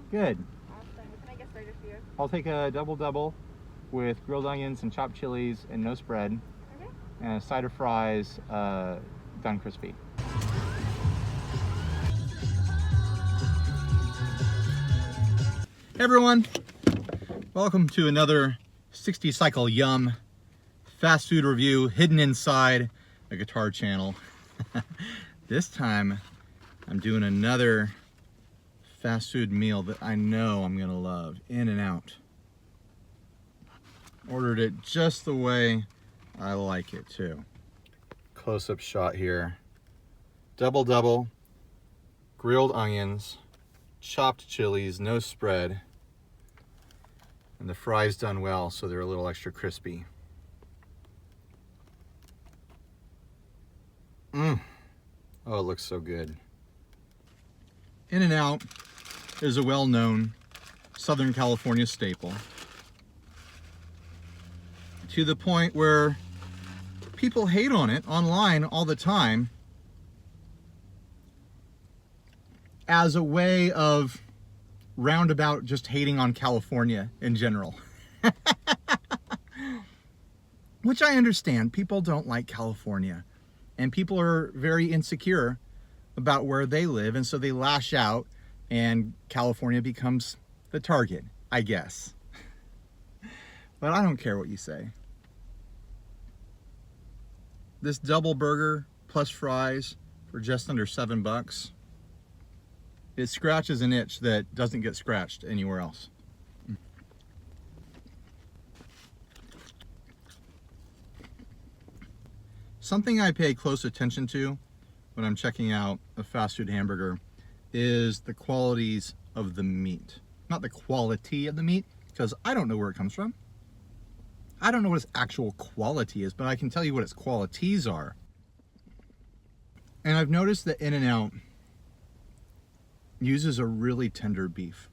Good. Awesome. What can I get started for you? I'll take a double with grilled onions and chopped chilies and no spread, Okay. and a side of fries, done crispy. Hey everyone, welcome to another 60 Cycle Yum fast food review hidden inside a guitar channel. This time I'm doing another fast food meal that I know I'm gonna love, In-N-Out. Ordered it just the way I like it too. Close-up shot here. Double, grilled onions, chopped chilies, no spread, and the fries done well so they're a little extra crispy. Oh, it looks so good. In-N-Out is a well-known Southern California staple, to the point where people hate on it online all the time as a way of roundabout just hating on California in general. Which I understand. People don't like California, and people are very insecure about where they live, and so they lash out, and California becomes the target, I guess. But I don't care what you say. This double burger plus fries for just under $7. It scratches an itch that doesn't get scratched anywhere else. Something I pay close attention to when I'm checking out a fast food hamburger is the qualities of the meat. Not the quality of the meat, because I don't know where it comes from. I don't know what its actual quality is, but I can tell you what its qualities are. And I've noticed that In-N-Out uses a really tender beef.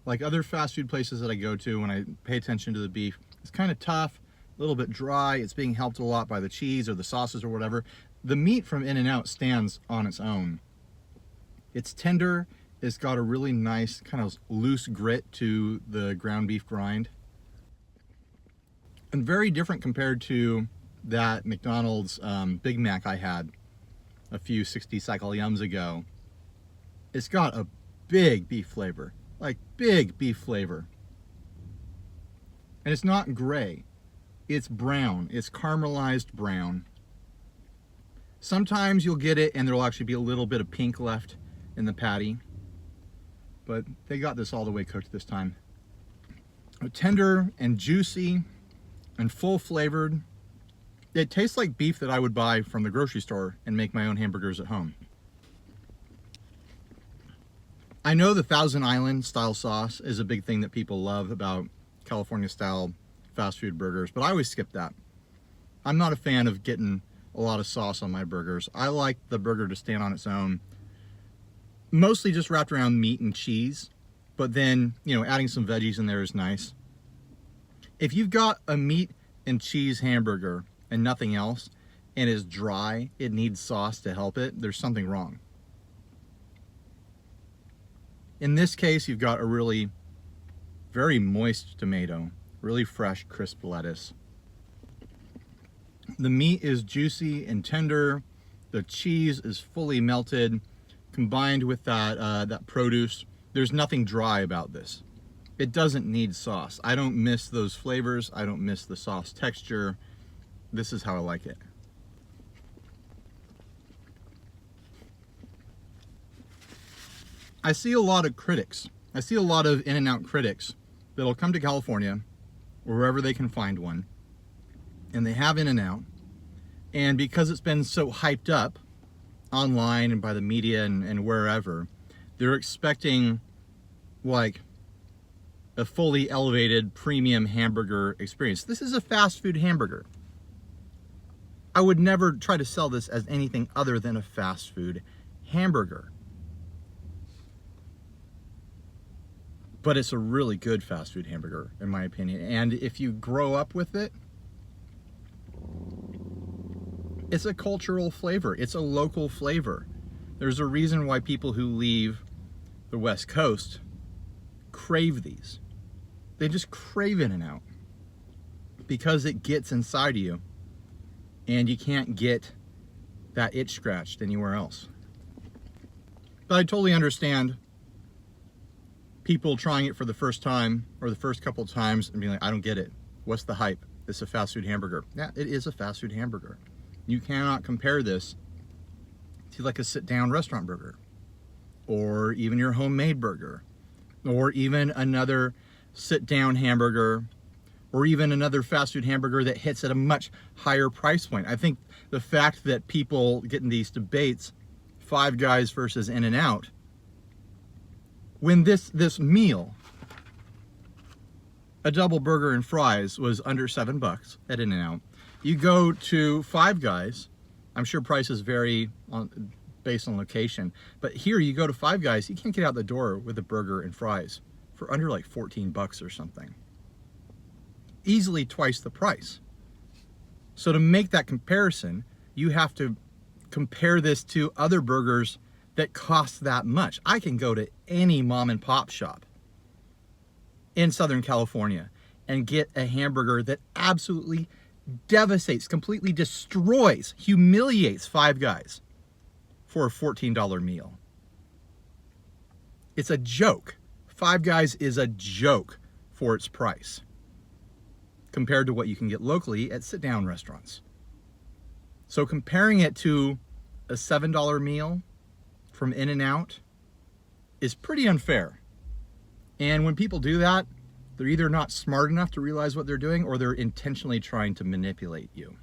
Like other fast food places that I go to, when I pay attention to the beef, it's kind of tough, a little bit dry, it's being helped a lot by the cheese or the sauces or whatever. The meat from In-N-Out stands on its own. It's tender, it's got a really nice kind of loose grit to the ground beef grind. And very different compared to that McDonald's Big Mac I had a few 60 Cycle Yums ago. It's got a big beef flavor, like big beef flavor. And it's not gray, it's brown, it's caramelized brown. Sometimes you'll get it and there'll actually be a little bit of pink left in the patty, but they got this all the way cooked this time. Tender and juicy and full flavored. It tastes like beef that I would buy from the grocery store and make my own hamburgers at home. I know the Thousand Island style sauce is a big thing that people love about California style fast food burgers, but I always skip that. I'm not a fan of getting a lot of sauce on my burgers. I like the burger to stand on its own, mostly just wrapped around meat and cheese, but then, you know, adding some veggies in there is nice. If you've got a meat and cheese hamburger and nothing else, and is dry, it needs sauce to help it, there's something wrong. In this case, you've got a really very moist tomato, really fresh, crisp lettuce. The meat is juicy and tender. The cheese is fully melted, combined with that produce. There's nothing dry about this. It doesn't need sauce. I don't miss those flavors. I don't miss the sauce texture. This is how I like it. I see a lot of critics. I see a lot of In-N-Out critics that'll come to California, or wherever they can find one, and they have In-N-Out, and because it's been so hyped up online and by the media and wherever, they're expecting like a fully elevated premium hamburger experience. This is a fast food hamburger. I would never try to sell this as anything other than a fast food hamburger. But it's a really good fast food hamburger, in my opinion. And if you grow up with it, it's a cultural flavor. It's a local flavor. There's a reason why people who leave the West Coast crave these. They just crave In-N-Out because it gets inside of you and you can't get that itch scratched anywhere else. But I totally understand people trying it for the first time or the first couple of times and being like, I don't get it. What's the hype? It's a fast food hamburger. Yeah, it is a fast food hamburger. You cannot compare this to like a sit-down restaurant burger or even your homemade burger or even another sit-down hamburger or even another fast food hamburger that hits at a much higher price point. I think the fact that people get in these debates, Five Guys versus In-N-Out, when this meal, a double burger and fries, was under $7 at In-N-Out, you go to Five Guys, I'm sure prices vary based on location, but here you go to Five Guys, you can't get out the door with a burger and fries for under like $14 or something. Easily twice the price. So to make that comparison, you have to compare this to other burgers that cost that much. I can go to any mom and pop shop in Southern California and get a hamburger that absolutely devastates, completely destroys, humiliates Five Guys for a $14 meal. It's a joke. Five Guys is a joke for its price compared to what you can get locally at sit-down restaurants. So comparing it to a $7 meal from In-N-Out is pretty unfair. And when people do that, they're either not smart enough to realize what they're doing or they're intentionally trying to manipulate you.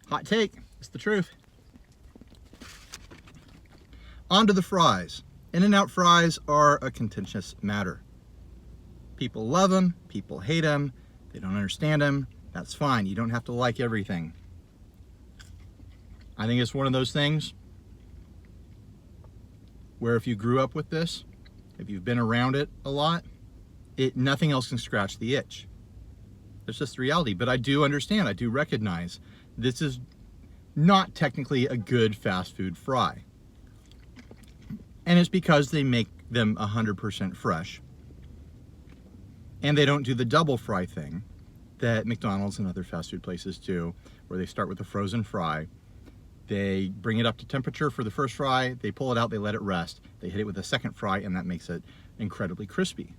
Hot take, it's the truth. On to the fries. In-N-Out fries are a contentious matter. People love them, people hate them, they don't understand them. That's fine, you don't have to like everything. I think it's one of those things where if you grew up with this, if you've been around it a lot, nothing else can scratch the itch. It's just the reality. But I do understand, I do recognize this is not technically a good fast food fry. And it's because they make them 100% fresh. And they don't do the double fry thing that McDonald's and other fast food places do, where they start with a frozen fry. They bring it up to temperature for the first fry, they pull it out, they let it rest, they hit it with a second fry, and that makes it incredibly crispy.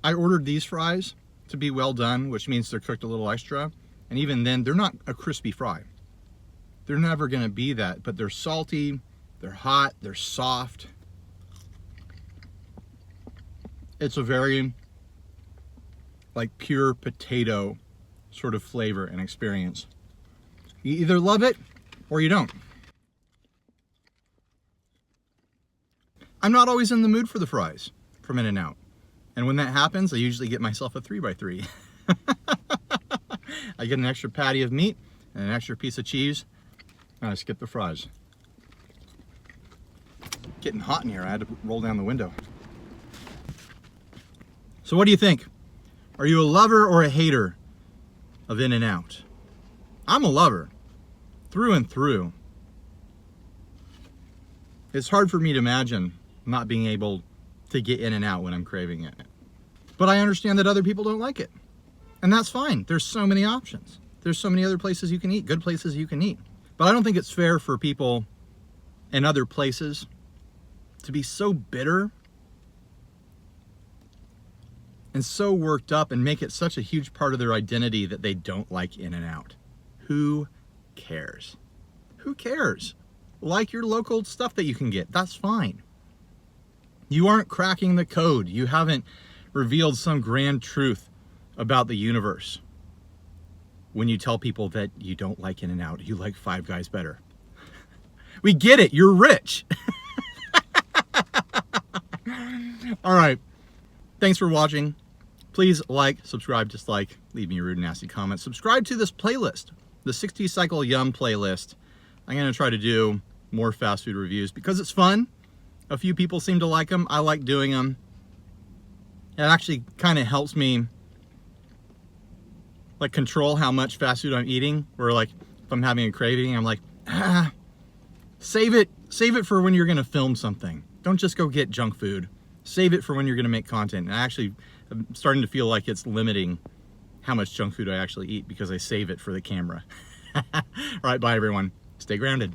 I ordered these fries to be well done, which means they're cooked a little extra, and even then, they're not a crispy fry. They're never gonna be that, but they're salty, they're hot, they're soft. It's a very, like, pure potato sort of flavor and experience. You either love it or you don't. I'm not always in the mood for the fries from In-N-Out. And when that happens, I usually get myself a 3x3. I get an extra patty of meat and an extra piece of cheese, and I skip the fries. Getting hot in here, I had to roll down the window. So what do you think? Are you a lover or a hater of In-N-Out? I'm a lover, through and through. It's hard for me to imagine not being able to get In-N-Out when I'm craving it. But I understand that other people don't like it. And that's fine. There's so many options. There's so many other places you can eat, good places you can eat. But I don't think it's fair for people in other places to be so bitter and so worked up and make it such a huge part of their identity that they don't like In-N-Out. Who cares? Who cares? Like your local stuff that you can get, that's fine. You aren't cracking the code. You haven't revealed some grand truth about the universe when you tell people that you don't like In-N-Out, you like Five Guys better. We get it, you're rich. All right, thanks for watching. Please like, subscribe, dislike, leave me a rude and nasty comment. Subscribe to this playlist, the 60 Cycle Yum playlist. I'm gonna try to do more fast food reviews because it's fun. A few people seem to like them. I like doing them. It actually kind of helps me like control how much fast food I'm eating. Where like if I'm having a craving, I'm like, Save it for when you're gonna film something. Don't just go get junk food. Save it for when you're gonna make content. And I actually, I'm starting to feel like it's limiting how much junk food I actually eat because I save it for the camera. All right, bye everyone. Stay grounded.